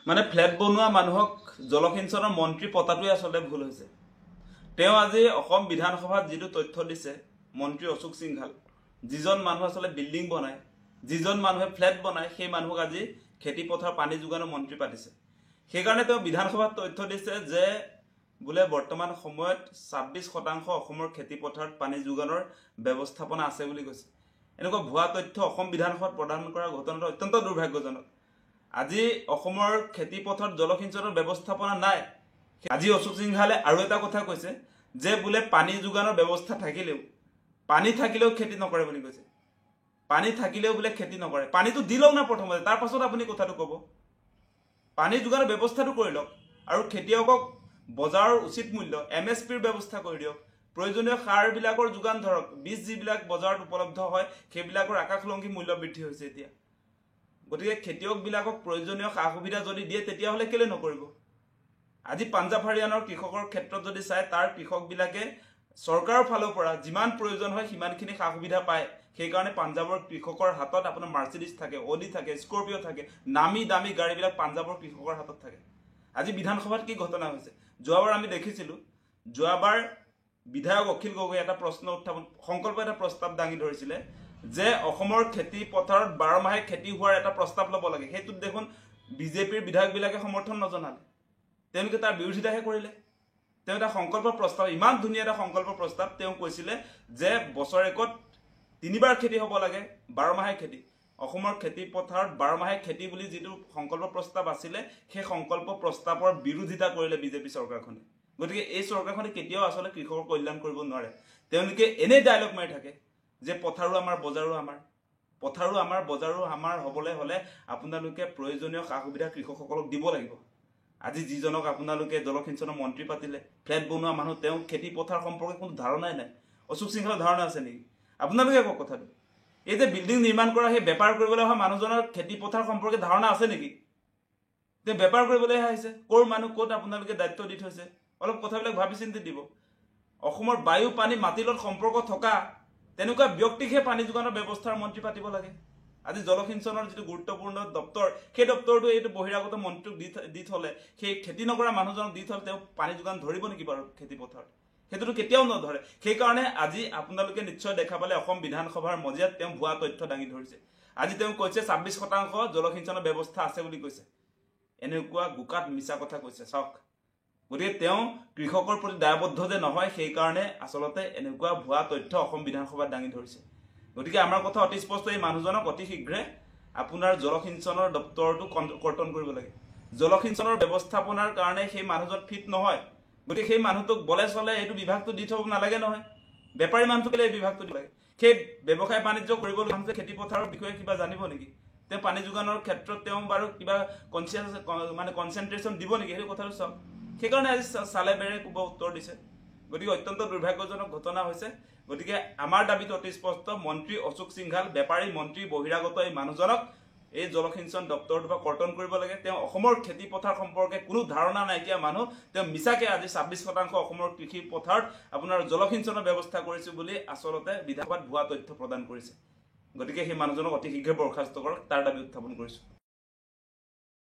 মানে ফ্লেট বনোৱা মানুহক জলসিঞ্চনৰ মন্ত্ৰী পতাটোৱে আচলতে ভুল হৈছে। তেওঁ আজি অসম বিধানসভাত যিটো তথ্য দিছে মন্ত্ৰী অশোক সিংঘাল, যিজন মানুহ আচলতে বিল্ডিং বনায়, যিজন মানুহে ফ্লেট বনায়, সেই মানুহক আজি খেতি পথাৰ পানী যোগানৰ মন্ত্ৰী পাতিছে। সেইকাৰণে তেওঁ বিধানসভাত তথ্য দিছে যে বোলে বৰ্তমান সময়ত 26% অসমৰ খেতি পথাৰত পানী যোগানৰ ব্যৱস্থাপনা আছে বুলি কৈছে। এনেকুৱা ভুৱা তথ্য অসম বিধানসভাত প্ৰদান কৰা ঘটনাটো অত্যন্ত দুৰ্ভাগ্যজনক। আজি অসমৰ খেতি পথাৰত জলসিঞ্চনৰ ব্যৱস্থাপনা নাই। আজি অশোক সিংঘালে আৰু এটা কথা কৈছে যে বোলে পানী যোগানৰ ব্যৱস্থা থাকিলেও পানী থাকিলেও খেতি নকৰে বুলি কৈছে। পানী থাকিলেও বোলে খেতি নকৰে। পানীটো দি লওক না প্ৰথমতে, তাৰ পাছত আপুনি কথাটো ক'ব। পানী যোগানৰ ব্যৱস্থাটো কৰি লওক আৰু খেতিয়কক বজাৰৰ উচিত মূল্য MSPৰ ব্যৱস্থা কৰি দিয়ক। প্ৰয়োজনীয় সাৰবিলাকৰ যোগান ধৰক। বীজ যিবিলাক বজাৰত উপলব্ধ হয় সেইবিলাকৰ আকাশলংঘী মূল্য বৃদ্ধি হৈছে এতিয়া। গতিকে খেতিয়কবিলাকক প্ৰয়োজনীয় সা সুবিধা যদি দিয়ে তেতিয়াহ'লে কেলে নকৰিব। আজি পাঞ্জাৱ হাৰিয়ানাৰ কৃষকৰ ক্ষেত্ৰত যদি চাই, তাৰ কৃষকবিলাকে চৰকাৰৰ ফালৰ পৰা যিমান প্ৰয়োজন হয় সিমানখিনি সা সুবিধা পায়। সেইকাৰণে পাঞ্জাৱৰ কৃষকৰ হাতত আপোনাৰ মাৰ্চিডিজ থাকে, অডি থাকে, স্কৰপিঅ' থাকে, নামী দামী গাড়ীবিলাক পাঞ্জাৱৰ কৃষকৰ হাতত থাকে। আজি বিধানসভাত কি ঘটনা হৈছে? যোৱাবাৰ আমি দেখিছিলোঁ, যোৱাবাৰ বিধায়ক অখিল গগৈ এটা প্ৰশ্ন উত্থাপন সংকল্প এটা প্ৰস্তাৱ দাঙি ধৰিছিলে যে অসমৰ খেতি পথাৰত 12 মাহে খেতি হোৱাৰ এটা প্ৰস্তাৱ ল'ব লাগে। সেইটোত দেখোন বিজেপিৰ বিধায়কবিলাকে সমৰ্থন নজনালে, তেওঁলোকে তাৰ বিৰোধিতাহে কৰিলে। তেওঁ এটা সংকল্প প্ৰস্তাৱ, ইমান ধুনীয়া এটা সংকল্প প্ৰস্তাৱ, তেওঁ কৈছিলে যে বছৰেকত 3 বাৰ খেতি হ'ব লাগে, 12 মাহে খেতি। অসমৰ খেতি পথাৰত 12 মাহে খেতি বুলি যিটো সংকল্প প্ৰস্তাৱ আছিলে, সেই সংকল্প প্ৰস্তাৱৰ বিৰোধিতা কৰিলে বিজেপি চৰকাৰখনে। গতিকে এই চৰকাৰখনে কেতিয়াও আচলতে কৃষকৰ কল্যাণ কৰিব নোৱাৰে। তেওঁলোকে এনেই ডায়লগ মাৰি থাকে যে পথাৰো আমাৰ বজাৰো আমাৰ। পথাৰো আমাৰ বজাৰো আমাৰ হ'বলৈ হ'লে আপোনালোকে প্ৰয়োজনীয় সা সুবিধা কৃষকসকলক দিব লাগিব। আজি যিজনক আপোনালোকে জলসিঞ্চনৰ মন্ত্ৰী পাতিলে, ফ্লেট বনোৱা মানুহ, তেওঁ খেতি পথাৰ সম্পৰ্কে কোনো ধাৰণাই নাই। অশোক সিংঘালৰ ধাৰণা আছে নেকি? আপোনালোকে কওক কথাটো। এই যে বিল্ডিং নিৰ্মাণ কৰা সেই বেপাৰ কৰিবলৈ অহা মানুহজনৰ খেতি পথাৰ সম্পৰ্কে ধাৰণা আছে নেকি? তেওঁ বেপাৰ কৰিবলৈ আহিছে। ক'ৰ মানুহ, ক'ত আপোনালোকে দায়িত্ব দি থৈছে? অলপ কথাবিলাক ভাবি চিন্তি দিব। অসমৰ বায়ু পানী মাটিৰ লগত সম্পৰ্ক থকা তেনেকুৱা ব্যক্তিকহে পানী যোগানৰ ব্যৱস্থাৰ মন্ত্ৰী পাতিব লাগে। আজি জলসিঞ্চনৰ যিটো গুৰুত্বপূৰ্ণ দপ্তৰ, সেই দপ্তৰটো এইটো বহিৰাগত মন্ত্ৰীক দি থ'লে, সেই খেতি নকৰা মানুহজনক দি থ'লে তেওঁ পানী যোগান ধৰিব নেকি বাৰু খেতি পথাৰত? সেইটোতো কেতিয়াও নধৰে। সেইকাৰণে আজি আপোনালোকে নিশ্চয় দেখা পালে অসম বিধানসভাৰ মজিয়াত তেওঁ ভুৱা তথ্য দাঙি ধৰিছে। আজি তেওঁ কৈছে 26% জলসিঞ্চনৰ ব্যৱস্থা আছে বুলি কৈছে। এনেকুৱা গোকাত মিছা কথা কৈছে চাওক। গতিকে তেওঁ কৃষকৰ প্ৰতি দায়বদ্ধ যে নহয়, সেইকাৰণে আচলতে এনেকুৱা ভুৱা তথ্য অসম বিধানসভাত দাঙি ধৰিছে। গতিকে আমাৰ কথা অতি স্পষ্ট, এই মানুহজনক অতি শীঘ্ৰে আপোনাৰ জলসিঞ্চনৰ দপ্তৰটো কৰ্তন কৰিব লাগে। জলসিঞ্চনৰ ব্যৱস্থাপনাৰ কাৰণে সেই মানুহজন ফিট নহয়। গতিকে সেই মানুহটোক বলে চলে এইটো বিভাগটো দি থ'ব নালাগে নহয়। বেপাৰী মানুহটোক এই বিভাগটো দিব লাগে। সেই ব্যৱসায় বাণিজ্য কৰিবলৈ মানুহে খেতি পথাৰৰ বিষয়ে কিবা জানিব নেকি? তেওঁ পানী যোগানৰ ক্ষেত্ৰত তেওঁ বাৰু কিবা কনচেনট্ৰেশ্যন দিব নেকি? সেইটো কথাটো চাওক। সেইকাৰণে আজি চালে বেৰে কোব উত্তৰ দিছে। গতিকে অত্যন্ত দুৰ্ভাগ্যজনক ঘটনা হৈছে। গতিকে আমাৰ দাবীটো অতি স্পষ্ট, মন্ত্ৰী অশোক সিংঘাল, বেপাৰী মন্ত্ৰী বহিৰাগত এই মানুহজনক এই জলসিঞ্চন দপ্তৰটোৰ পৰা কৰ্তন কৰিব লাগে। তেওঁ অসমৰ খেতি পথাৰ সম্পৰ্কে কোনো ধাৰণা নাইকিয়া মানুহ। তেওঁ মিছাকে আজি 26% অসমৰ কৃষি পথাৰত আপোনাৰ জলসিঞ্চনৰ ব্যৱস্থা কৰিছোঁ বুলি আচলতে বিধানসভাত ভুৱা তথ্য প্ৰদান কৰিছে। গতিকে সেই মানুহজনক অতি শীঘ্ৰে বৰ্খাস্ত কৰক, তাৰ দাবী উত্থাপন কৰিছোঁ।